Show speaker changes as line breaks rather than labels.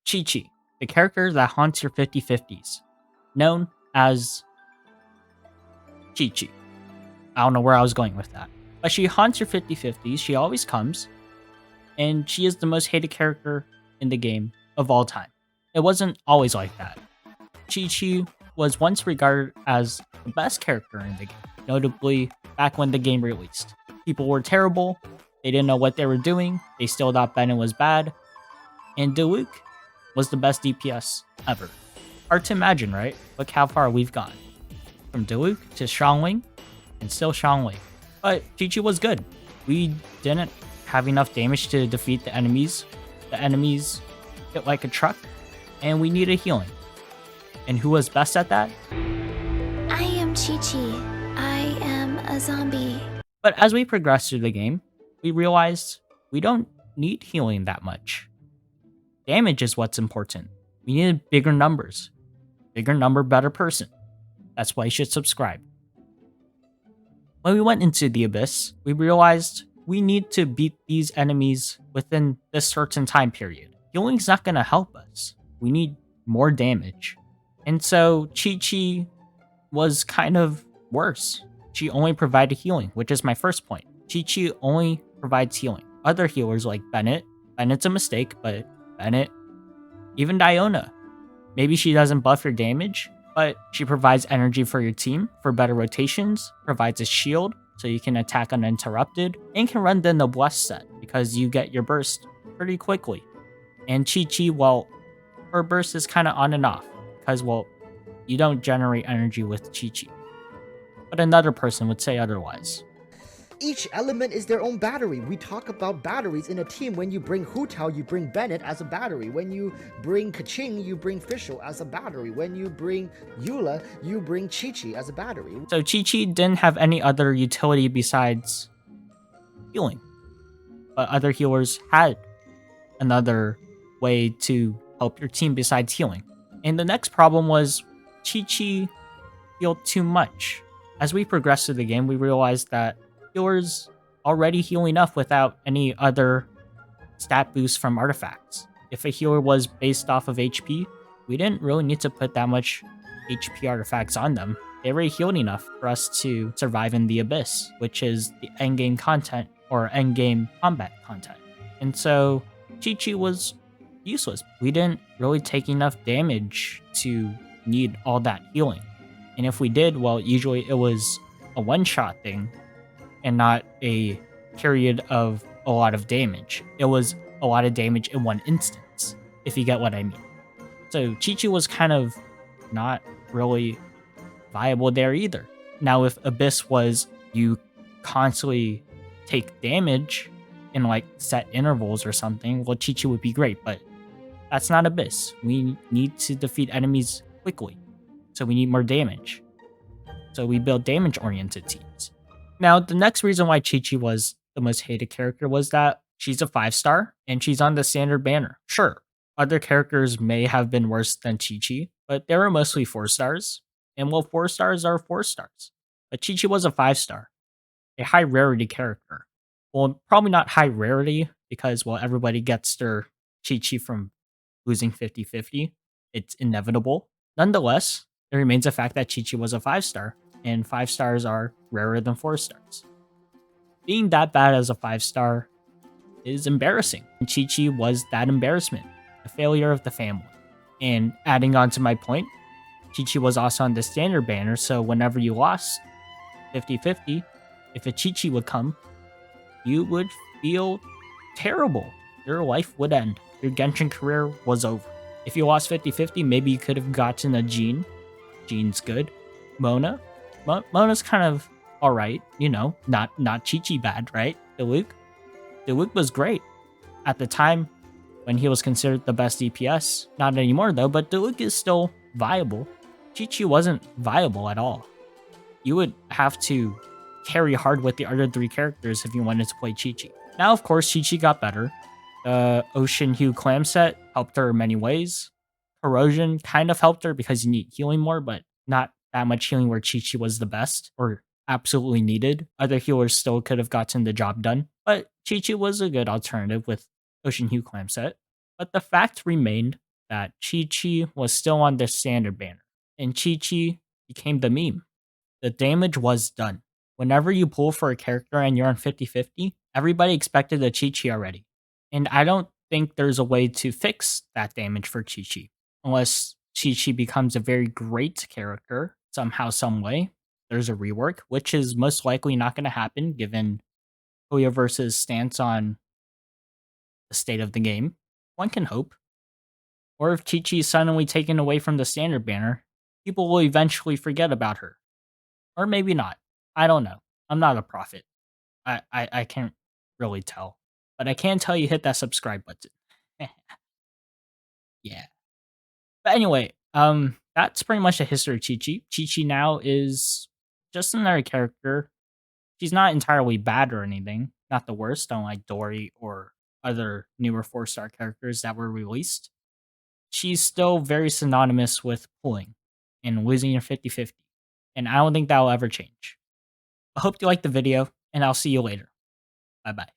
Qiqi, the character that haunts your 50/50s, known as Qiqi. I don't know where I was going with that. But she haunts your 50/50s, she always comes, and she is the most hated character in the game of all time. It wasn't always like that. Qiqi was once regarded as the best character in the game, notably back when the game released. People were terrible, they didn't know what they were doing, they still thought Bennett was bad, and Diluc was the best DPS ever. Hard to imagine, right? Look how far we've gone. From Diluc to Xiangling, and still Xiangling. But Qiqi was good. We didn't have enough damage to defeat the enemies. The enemies hit like a truck, and we needed healing. And who was best at that?
I am Qiqi. I am a zombie.
But as we progressed through the game, we realized we don't need healing that much. Damage is what's important. We needed bigger numbers. Bigger number, better person. That's why you should subscribe. When we went into the Abyss, we realized we need to beat these enemies within this certain time period. Healing's not going to help us. We need more damage. And so Qiqi was kind of worse. She only provided healing, which is my first point. Qiqi only provides healing. Other healers like Bennett's a mistake, but Bennett, even Diona, maybe she doesn't buff your damage, but she provides energy for your team for better rotations, provides a shield so you can attack uninterrupted, and can run the Noblesse set because you get your burst pretty quickly. And Qiqi, well, her burst is kind of on and off because, well, you don't generate energy with Qiqi. But another person would say otherwise.
Each element is their own battery. We talk about batteries in a team. When you bring Hu Tao, you bring Bennett as a battery. When you bring Keqing, you bring Fischl as a battery. When you bring Eula, you bring Qiqi as a battery.
So Qiqi didn't have any other utility besides healing. But other healers had another way to help your team besides healing. And the next problem was Qiqi healed too much. As we progressed through the game, we realized that healers already heal enough without any other stat boosts from artifacts. If a healer was based off of HP, we didn't really need to put that much HP artifacts on them. They already healed enough for us to survive in the Abyss, which is the endgame content or endgame combat content. And so Qiqi was useless. We didn't really take enough damage to need all that healing. And if we did, well, usually it was a one-shot thing and not a period of a lot of damage. It was a lot of damage in one instance, if you get what I mean. So Qiqi was kind of not really viable there either. Now if Abyss was you constantly take damage in like set intervals or something, well, Qiqi would be great, but that's not Abyss. We need to defeat enemies quickly, so we need more damage. So we build damage-oriented teams. Now, the next reason why Qiqi was the most hated character was that she's a 5-star and she's on the standard banner. Sure, other characters may have been worse than Qiqi, but they were mostly 4 stars. And well, 4 stars are 4 stars. But Qiqi was a 5-star, a high rarity character. Well, probably not high rarity because, well, everybody gets their Qiqi from losing 50/50. It's inevitable. Nonetheless, it remains a fact that Qiqi was a 5-star, and 5 stars are rarer than 4 stars. Being that bad as a 5-star is embarrassing. And Qiqi was that embarrassment, the failure of the family. And adding on to my point, Qiqi was also on the standard banner, so whenever you lost 50/50, if a Qiqi would come, you would feel terrible. Your life would end. Your Genshin career was over. If you lost 50/50, maybe you could have gotten a Jean. Jean's good. Mona's kind of alright, you know, not Qiqi bad, right? Diluc was great at the time when he was considered the best DPS. Not anymore though, but Diluc is still viable. Qiqi wasn't viable at all. You would have to carry hard with the other 3 characters if you wanted to play Qiqi. Now, of course, Qiqi got better. The Ocean Hue Clam set helped her in many ways. Corrosion kind of helped her because you need healing more, but not that much healing where Qiqi was the best or absolutely needed. Other healers still could have gotten the job done, but Qiqi was a good alternative with Ocean Hue Clam set. But the fact remained that Qiqi was still on the standard banner, and Qiqi became the meme. The damage was done. Whenever you pull for a character and you're on 50-50, everybody expected a Qiqi already. And I don't think there's a way to fix that damage for Qiqi unless Qiqi becomes a very great character somehow, some way. There's a rework, which is most likely not going to happen given Hoyoverse's stance on the state of the game. One can hope. Or if Qiqi is suddenly taken away from the standard banner, people will eventually forget about her. Or maybe not. I don't know. I'm not a prophet. I can't really tell. But I can tell you hit that subscribe button. Yeah. But anyway, that's pretty much the history of Qiqi. Qiqi now is just another character. She's not entirely bad or anything. Not the worst, unlike Dory or other newer 4-star characters that were released. She's still very synonymous with pulling and losing your 50-50. And I don't think that will ever change. I hope you liked the video, and I'll see you later. Bye bye.